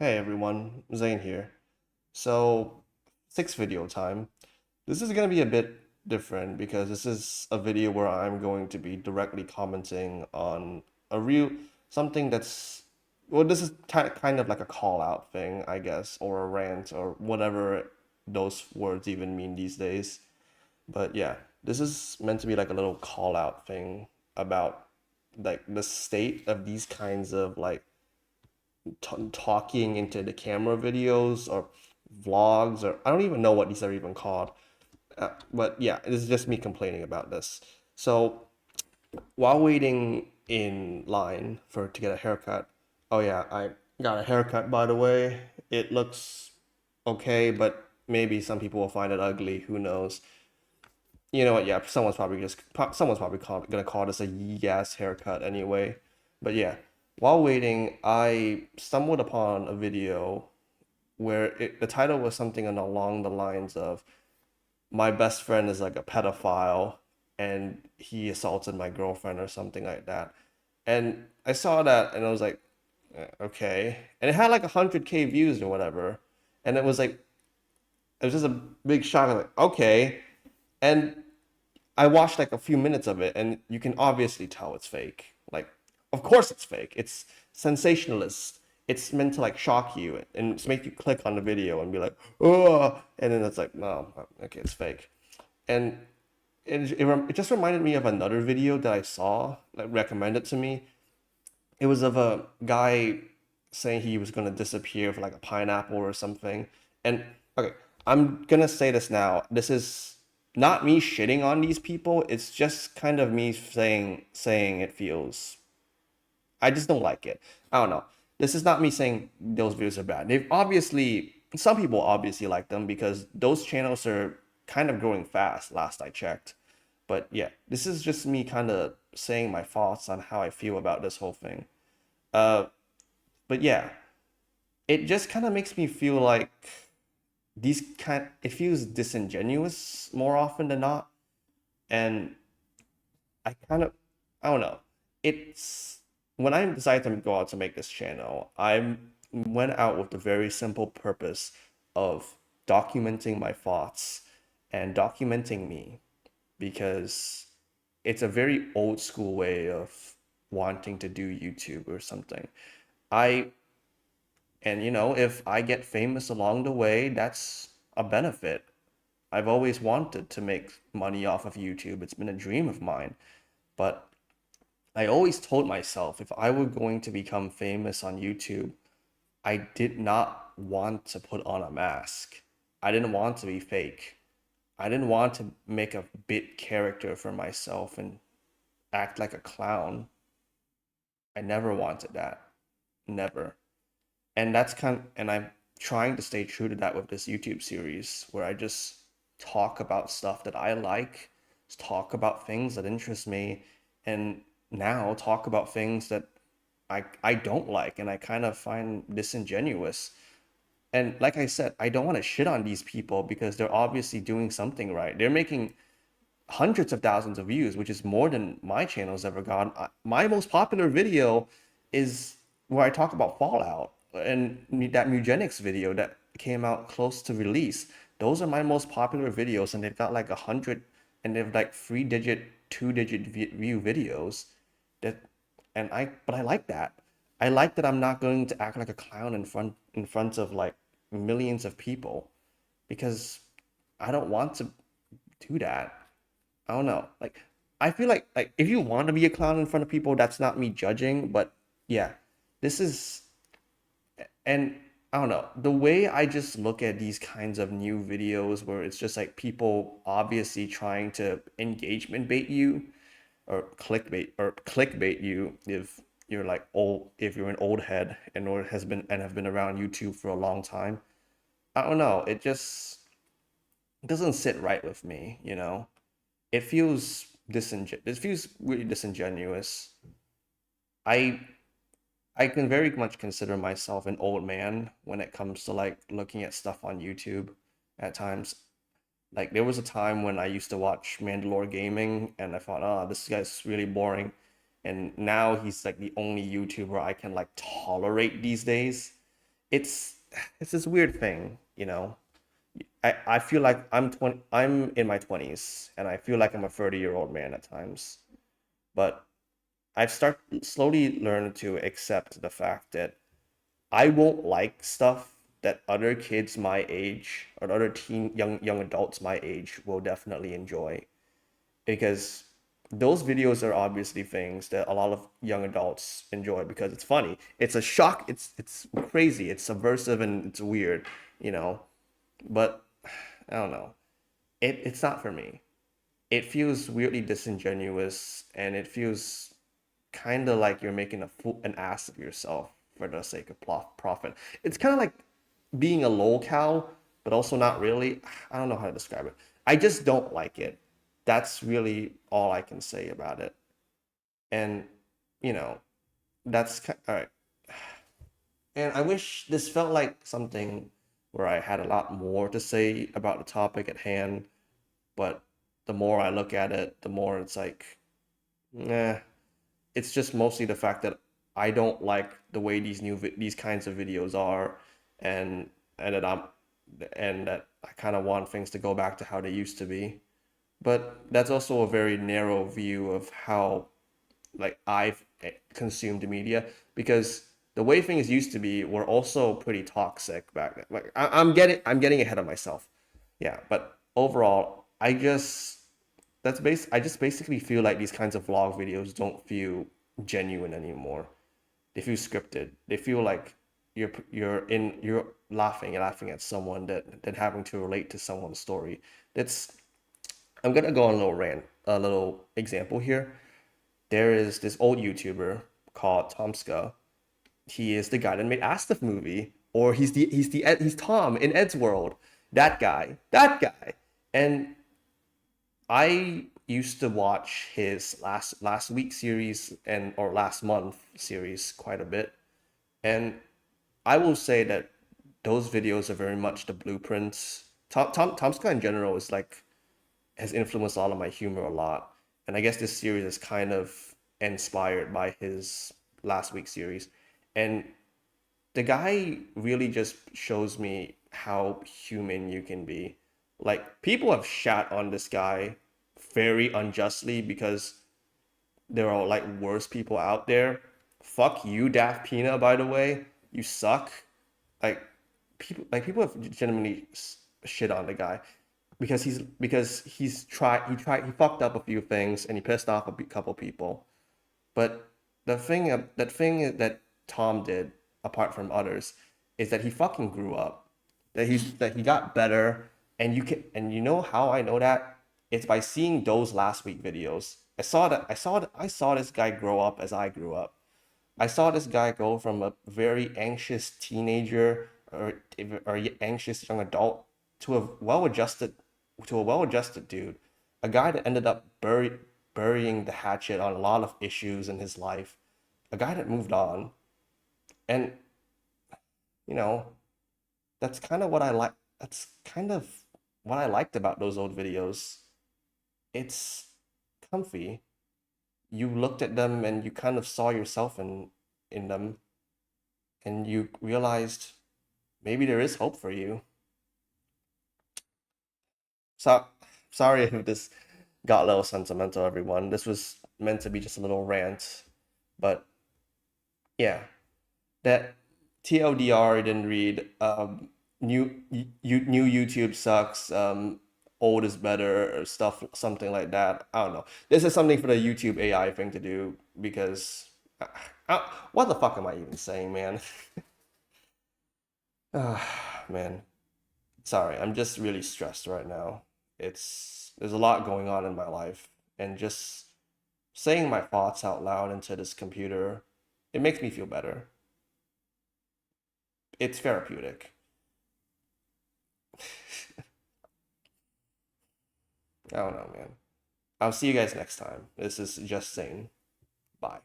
Hey everyone, Zane here. So, sixth video time. This is going to be a bit different because this is a video where I'm going to be directly commenting on a real something that's well, this is kind of like a call out thing, I guess, or a rant or whatever those words even mean these days. But yeah, this is meant to be like a little call out thing about like the state of these kinds of like talking into the camera videos or vlogs, or I don't even know what these are even called. But yeah, this is just me complaining about this. So while waiting in line for to get a haircut, oh yeah, I got a haircut by the way. It looks okay, but maybe some people will find it ugly. Who knows? You know what? Yeah, someone's probably gonna call this a yes haircut anyway. But yeah, while waiting, I stumbled upon a video where the title was something along the lines of my best friend is like a pedophile and he assaulted my girlfriend or something like that. And I saw that and I was like, okay. And it had like 100K views or whatever. And it was just a big shock. Like, okay. And I watched like a few minutes of it and you can obviously tell it's fake. Like, of course it's fake. It's sensationalist. It's meant to like shock you and it's make you click on the video and be like, oh, and then it's like, no, okay, it's fake. And it just reminded me of another video that I saw, like recommended to me. It was of a guy saying he was gonna disappear for like a pineapple or something. And okay, I'm gonna say this now. This is not me shitting on these people. It's just kind of me saying it feels. I just don't like it. I don't know. This is not me saying those videos are bad. They've obviously some people obviously like them because those channels are kind of growing fast. Last I checked. But yeah, this is just me kind of saying my thoughts on how I feel about this whole thing. Uh, but yeah, it just kind of makes me feel like it feels disingenuous more often than not, and I kind of I don't know. It's when I decided to go out to make this channel, I went out with the very simple purpose of documenting my thoughts and documenting me because it's a very old school way of wanting to do YouTube or something. I And if I get famous along the way, that's a benefit. I've always wanted to make money off of YouTube. It's been a dream of mine. But I always told myself if I were going to become famous on YouTube, I did not want to put on a mask. I didn't want to be fake. I didn't want to make a bit character for myself and act like a clown. I never wanted that. Never. And I'm trying to stay true to that with this YouTube series where I just talk about stuff that I like, talk about things that interest me, and now talk about things that I don't like and I kind of find disingenuous. And like I said, I don't want to shit on these people because they're obviously doing something right. They're making hundreds of thousands of views, which is more than my channel's ever gotten. My most popular video is where I talk about Fallout and that Mugenics video that came out close to release. Those are my most popular videos, and they've got like 100, and they've like three-digit, two-digit view videos. That, but I like that. I like that I'm not going to act like a clown in front of like millions of people because I don't want to do that. I don't know. Like I feel like if you want to be a clown in front of people, that's not me judging, but yeah, this is and I don't know. The way I just look at these kinds of new videos where it's just like people obviously trying to engagement bait you or clickbait you if you're an old head and have been around YouTube for a long time. I don't know. It doesn't sit right with me. It feels really disingenuous. I I can very much consider myself an old man when it comes to like looking at stuff on YouTube at times. Like there was a time when I used to watch Mandalore Gaming and I thought, oh, this guy's really boring. And now he's like the only YouTuber I can like tolerate these days. it's it's this weird thing, you know. I feel like I'm in my 20s and I feel like I'm a 30-year-old man at times. But I've started slowly learned to accept the fact that I won't like stuff that other kids my age or other young adults my age will definitely enjoy, because those videos are obviously things that a lot of young adults enjoy because it's funny. It's a shock. It's crazy. It's subversive and it's weird, you know. But I don't know. It's not for me. It feels weirdly disingenuous, and it feels kind of like you're making an ass of yourself for the sake of profit. It's kind of like being a lol cow, but also not really. I don't know how to describe it. I just don't like it. That's really all I can say about it. And, you know, all right. And I wish this felt like something where I had a lot more to say about the topic at hand, but the more I look at it, the more it's like, nah, it's just mostly the fact that I don't like the way these kinds of videos are, and and that I'm and that I kind of want things to go back to how they used to be. But that's also a very narrow view of how like I've consumed media, because the way things used to be were also pretty toxic back then. Like I'm getting ahead of myself. Yeah, but overall, I just basically feel like these kinds of vlog videos don't feel genuine anymore. They feel scripted. They feel like you're laughing at someone that having to relate to someone's story. That's I'm gonna go on a little rant, a little example here. There is this old YouTuber called Tomska. He is the guy that made Astaf movie, or he's Tom in Ed's World. That guy. And I used to watch his last week series and or last month series quite a bit, and I will say that those videos are very much the blueprints. Tomska in general is like has influenced a lot of my humor a lot, and I guess this series is kind of inspired by his last week series, and the guy really just shows me how human you can be. Like people have shat on this guy very unjustly because there are like worse people out there. Fuck you, Daft Pina, by the way. You suck. Like people have genuinely shit on the guy because he fucked up a few things and he pissed off a couple people. But that thing that Tom did, apart from others, is that he fucking grew up. That he got better, and you know how I know that? It's by seeing those last week videos. I saw this guy grow up as I grew up. I saw this guy go from a very anxious teenager or anxious young adult to a well-adjusted dude, a guy that ended up burying the hatchet on a lot of issues in his life, a guy that moved on, and you know that's kind of what I like. That's kind of what I liked about those old videos. It's comfy. You looked at them and you kind of saw yourself in them, and you realized maybe there is hope for you. So sorry if this got a little sentimental, everyone. This was meant to be just a little rant, but yeah, that TLDR didn't read. New YouTube sucks. Old is better, or stuff, something like that. I don't know. This is something for the YouTube AI thing to do because, what the fuck am I even saying, man? Man. Sorry, I'm just really stressed right now. There's a lot going on in my life, and just saying my thoughts out loud into this computer, it makes me feel better. It's therapeutic. I don't know, man. I'll see you guys next time. This is Just Saying. Bye.